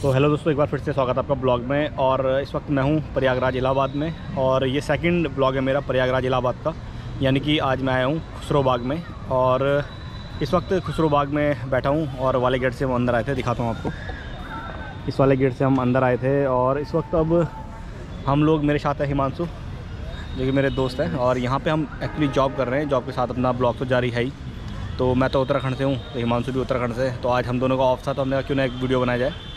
तो हेलो दोस्तों, एक बार फिर से स्वागत है आपका ब्लॉग में। और इस वक्त मैं हूं प्रयागराज इलाहाबाद में और ये सेकंड ब्लॉग है मेरा प्रयागराज इलाहाबाद का। यानी कि आज मैं आया हूं खुसरो बाग में और इस वक्त खुसरो बाग में बैठा हूं और वाले गेट से हम अंदर आए थे। दिखाता हूं आपको। इस वाले गेट से हम अंदर आए थे और इस वक्त अब हम लोग, मेरे साथ है हिमांशु जो कि मेरे दोस्त हैं, और यहाँ पर हम एक्चुअली जॉब कर रहे हैं। जॉब के साथ अपना ब्लॉग तो जारी है ही। तो मैं तो उत्तराखंड से हूँ, तो हिमांशु भी उत्तराखंड से। तो आज हम दोनों का ऑफ था, तो हमने कहा क्यों ना एक वीडियो बनाया जाए।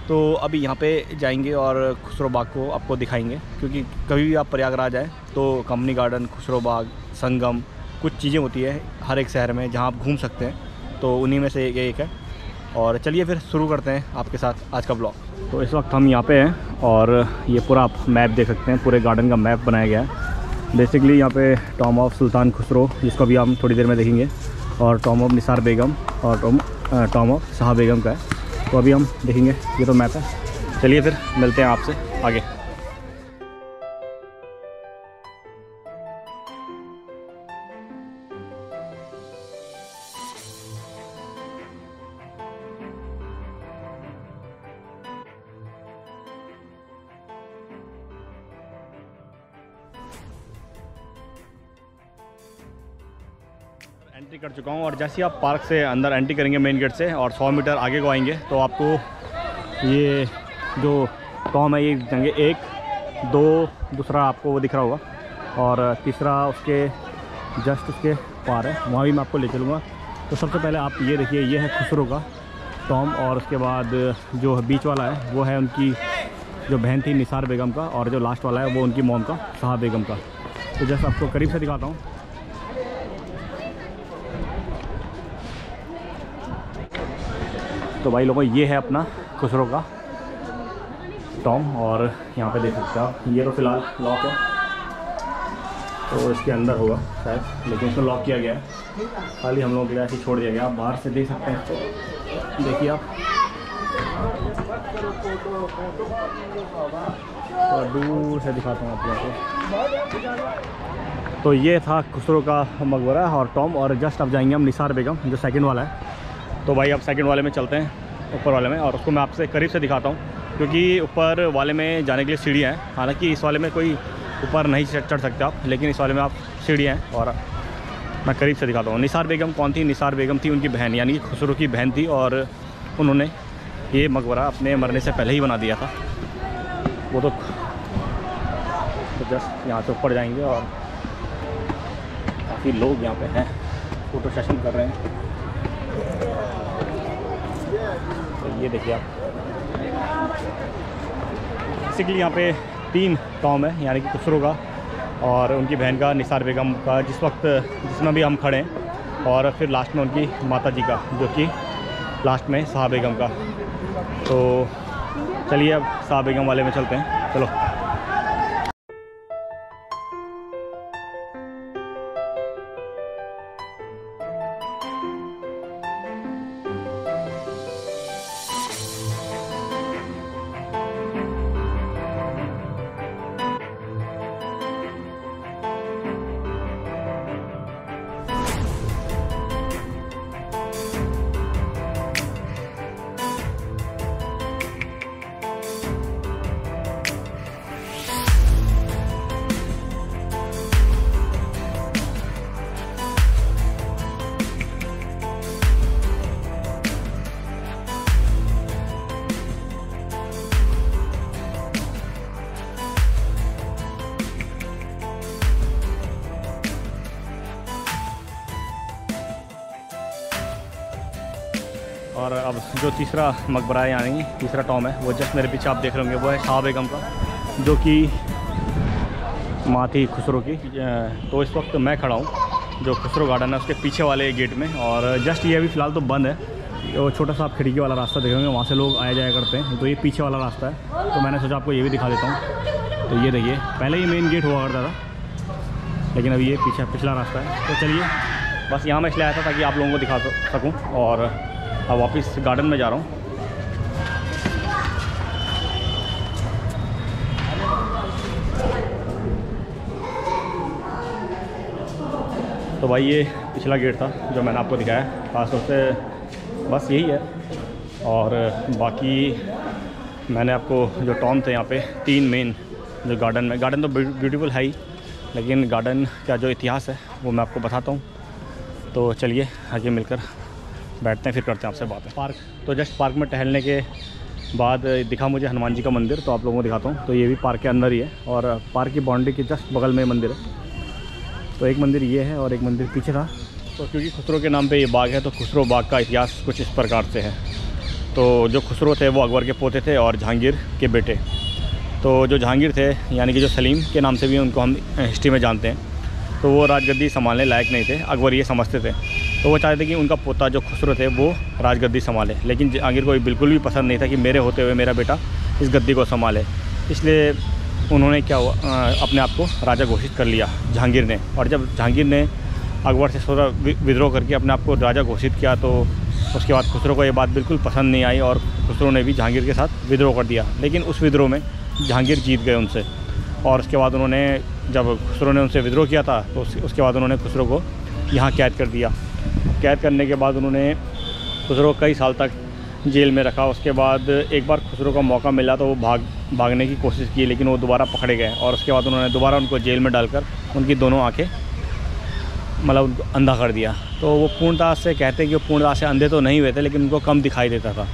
तो अभी यहाँ पे जाएंगे और खुसरो बाग को आपको दिखाएंगे, क्योंकि कभी भी आप प्रयागराज आए तो कंपनी गार्डन, खुसरो बाग, संगम, कुछ चीज़ें होती है हर एक शहर में जहाँ आप घूम सकते हैं। तो उन्हीं में से एक है। और चलिए फिर शुरू करते हैं आपके साथ आज का ब्लॉग। तो इस वक्त हम यहाँ पे हैं और ये पूरा आप मैप देख सकते हैं। पूरे गार्डन का मैप बनाया गया है। बेसिकली यहाँ पे टॉम ऑफ सुल्तान खुसरो, जिसको भी हम थोड़ी देर में देखेंगे, और टॉम ऑफ निसार बेगम और टॉम ऑफ शाह बेगम का है। तो अभी हम देखेंगे, ये तो मैप है। चलिए फिर मिलते हैं आपसे आगे। एंट्री कर चुका हूँ और जैसे ही आप पार्क से अंदर एंट्री करेंगे मेन गेट से और 100 मीटर आगे को आएंगे तो आपको ये जो टॉम है ये जंगे 1, 2, दूसरा आपको वो दिख रहा होगा और तीसरा उसके जस्ट उसके पार है, वहाँ भी मैं आपको ले चलूँगा। तो सबसे पहले आप ये देखिए, ये है खुसरो का टॉम, और उसके बाद जो बीच वाला है वो है उनकी जो बहन थी निसार बेगम का, और जो लास्ट वाला है वो उनकी मॉम का, शाह बेगम का। तो जस्ट आपको करीब से दिखाता हूँ। तो भाई लोगों, ये है अपना खुसरो का टॉम, और यहाँ पे देख सकते हो आप, ये तो फ़िलहाल लॉक है, तो इसके अंदर होगा शायद, लेकिन इसको लॉक किया गया है। खाली हम लोगों के लिए ऐसे छोड़ दिया गया। आप बाहर से देख सकते हैं इसको, देखिए आप। तो दूर से दिखाता हूँ आप आपको। तो ये था खुसरो का मकबरा और टॉम, और जस्ट अब जाएंगे हम निसार बेगम जो सेकंड वाला है। तो भाई अब सेकंड वाले में चलते हैं, ऊपर वाले में, और उसको मैं आपसे करीब से दिखाता हूँ, क्योंकि ऊपर वाले में जाने के लिए सीढ़ियाँ हैं। हालांकि इस वाले में कोई ऊपर नहीं चढ़ सकते आप, लेकिन इस वाले में आप सीढ़ियाँ हैं। और मैं करीब से दिखाता हूँ। निसार बेगम कौन थी? निसार बेगम थी उनकी बहन, यानी कि खुसरो की बहन थी, और उन्होंने ये मकबरा अपने मरने से पहले ही बना दिया था। वो तो जस्ट यहाँ से ऊपर जाएंगे और काफ़ी लोग यहाँ पे हैं, फ़ोटो सेशन कर रहे हैं। तो ये देखिए आप, बेसिकली यहाँ पे 3 टॉम है, यानी कि खुसरो का और उनकी बहन का, निसार बेगम का, जिसमें भी हम खड़े हैं, और फिर लास्ट में उनकी माता जी का, जो कि लास्ट में शाह बेगम का। तो चलिए अब शाह बेगम वाले में चलते हैं, चलो। और अब जो तीसरा मकबरा है, यानी तीसरा टॉम है, वो जस्ट मेरे पीछे आप देख रहे होंगे, वो है शाह बेगम का, जो कि माँ थी खुसरो की। तो इस वक्त मैं खड़ा हूँ जो खुसरो गार्डन है उसके पीछे वाले गेट में, और जस्ट ये अभी फ़िलहाल तो बंद है। वो छोटा सा आप खिड़की वाला रास्ता देखेंगे, वहाँ से लोग आया जाया करते हैं। तो ये पीछे वाला रास्ता है, तो मैंने सोचा आपको ये भी दिखा देता हूँ। तो ये देखिए, पहले ये मेन गेट हुआ करता था, लेकिन अभी ये पिछला रास्ता है। तो चलिए, बस यहाँ मैं इसलिए आया था ताकि आप लोगों को दिखा सकूँ, और अब वापस गार्डन में जा रहा हूँ। तो भाई ये पिछला गेट था जो मैंने आपको दिखाया, खास तौर से बस यही है। और बाकी मैंने आपको जो टाउन थे यहाँ पे 3 मेन जो गार्डन तो ब्यूटीफुल है ही, लेकिन गार्डन का जो इतिहास है वो मैं आपको बताता हूँ। तो चलिए आगे मिलकर बैठते हैं, फिर करते हैं आपसे बातें। पार्क, तो जस्ट पार्क में टहलने के बाद दिखा मुझे हनुमान जी का मंदिर, तो आप लोगों को दिखाता हूँ। तो ये भी पार्क के अंदर ही है और पार्क की बाउंड्री के जस्ट बगल में मंदिर है। तो एक मंदिर ये है और एक मंदिर पीछे था। तो क्योंकि खुसरो के नाम पे ये बाग है, तो खुसरो बाग का इतिहास कुछ इस प्रकार से है। तो जो खुसरो थे वो अकबर के पोते थे और जहांगीर के बेटे। तो जो जहांगीर थे यानी कि जो सलीम के नाम से भी उनको हम हिस्ट्री में जानते हैं, तो वो राजगद्दी संभालने लायक नहीं थे, अकबर ये समझते थे। तो वो चाहते थे कि उनका पोता जो खुसरो थे वो राजगद्दी संभाले, लेकिन जहांगीर को बिल्कुल भी पसंद नहीं था कि मेरे होते हुए मेरा बेटा इस गद्दी को संभाले। इसलिए उन्होंने क्या हुआ, अपने आप को राजा घोषित कर लिया जहांगीर ने। और जब जहांगीर ने अकबर से थोड़ा विद्रोह करके अपने आप को राजा घोषित किया, तो उसके बाद खुसरो को ये बात बिल्कुल पसंद नहीं आई और खुसरो ने भी जहांगीर के साथ विद्रोह कर दिया। लेकिन उस विद्रोह में जहांगीर जीत गए उनसे, और उसके बाद उन्होंने, जब खुसरो ने उनसे विद्रोह किया था, तो उसके बाद उन्होंने खुसरो को यहाँ कैद कर दिया। कैद करने के बाद उन्होंने खुसरो कई साल तक जेल में रखा। उसके बाद एक बार खुसरो का मौका मिला तो वो भागने की कोशिश की, लेकिन वो दोबारा पकड़े गए और उसके बाद उन्होंने दोबारा उनको जेल में डालकर उनकी दोनों आँखें मतलब उनको अंधा कर दिया। तो वो पूर्णतः से कहते हैं कि वो पूर्णतः से अंधे तो नहीं हुए थे, लेकिन उनको कम दिखाई देता था।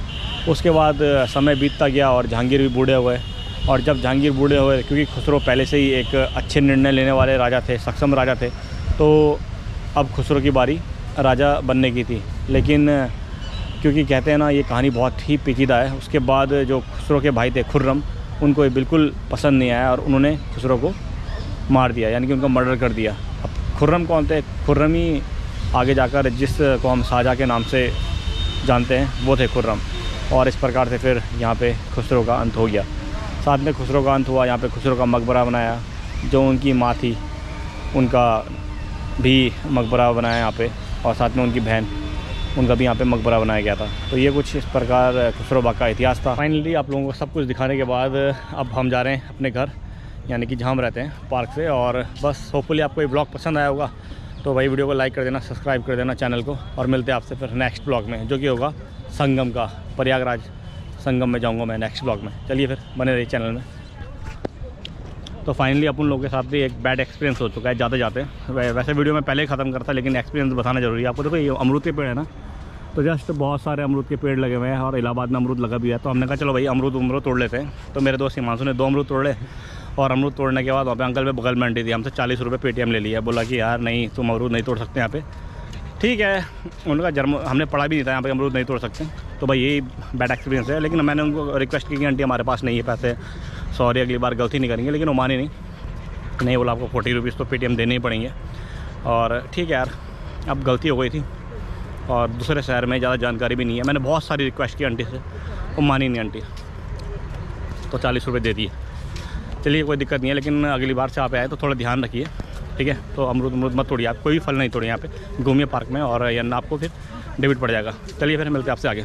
उसके बाद समय बीतता गया और जहांगीर भी बूढ़े हुए। और जब जहांगीर बूढ़े हुए, क्योंकि खुसरो पहले से ही एक अच्छे निर्णय लेने वाले राजा थे, सक्षम राजा थे, तो अब खुसरो की बारी राजा बनने की थी। लेकिन क्योंकि कहते हैं ना, ये कहानी बहुत ही पेचीदा है। उसके बाद जो खुसरो के भाई थे खुर्रम, उनको ये बिल्कुल पसंद नहीं आया और उन्होंने खुसरो को मार दिया, यानी कि उनका मर्डर कर दिया। अब खुर्रम कौन थे? खुर्रम ही आगे जाकर जिस को हम शाहजहाँ के नाम से जानते हैं वो थे खुर्रम। और इस प्रकार से फिर यहाँ पे खुसरो का अंत हो गया। साथ में खुसरो का अंत हुआ, यहाँ पे खुसरो का मकबरा बनाया। जो उनकी माँ थी उनका भी मकबरा बनाया यहाँ पे, और साथ में उनकी बहन, उनका भी यहाँ पे मकबरा बनाया गया था। तो ये कुछ इस प्रकार खुसरो बाग का इतिहास था। फाइनली आप लोगों को सब कुछ दिखाने के बाद अब हम जा रहे हैं अपने घर, यानी कि जहाँ हम रहते हैं पार्क से। और बस होपफुली आपको ये ब्लॉग पसंद आया होगा, तो भाई वीडियो को लाइक कर देना, सब्सक्राइब कर देना चैनल को, और मिलते हैं आपसे फिर नेक्स्ट ब्लॉग में, जो कि होगा संगम का। प्रयागराज संगम में जाऊँगा मैं नेक्स्ट ब्लॉग में। चलिए फिर बने रहिए चैनल में। तो फाइनली अपन लोगों के साथ भी एक बैड एक्सपीरियंस हो चुका है जाते जाते। वैसे वीडियो में पहले ही ख़त्म करता, लेकिन एक्सपीरियंस बताना जरूरी है आपको। देखो ये अमरूद के पेड़ है ना, तो जस्ट बहुत सारे अमरूद के पेड़ लगे हुए हैं और इलाहाबाद में अमरूद लगा भी है। तो हमने कहा चलो भाई अमरूद तोड़ लेते हैं। तो मेरे दोस्त हिमांशु ने 2 अमरूद तोड़े, और अमरूद तोड़ने के बाद वहाँ पे अंकल पे बगल में आंटी थी, हमसे 40 रुपये पेटीएम ले लिया। बोला कि यार नहीं, तुम अमरूद नहीं तोड़ सकते यहाँ पे। ठीक है, उनका जन्म हमने पढ़ा भी नहीं था यहाँ पे अमरूद नहीं तोड़ सकते। तो भाई यही बैड एक्सपीरियंस है। लेकिन मैंने उनको रिक्वेस्ट की कि आंटी हमारे पास नहीं है पैसे, सॉरी अगली बार गलती नहीं करेंगे। लेकिन वो मानी नहीं, बोला आपको 40 रुपीज़ तो पेटीएम देने ही पड़ेंगे। और ठीक है यार, अब गलती हो गई थी, और दूसरे शहर में ज़्यादा जानकारी भी नहीं है। मैंने बहुत सारी रिक्वेस्ट की आंटी से, वो मानी नहीं आंटी, तो 40 रुपये दे दिए। चलिए कोई दिक्कत नहीं है, लेकिन अगली बार से आप आए तो थोड़ा ध्यान रखिए, ठीक है। तो अमरूद मत तोड़िए, आप कोई भी फल नहीं तोड़िए यहाँ पे, घूमिए पार्क में, और या ना आपको फिर डेबिट पड़ जाएगा। चलिए फिर मिलते हैं आपसे आगे।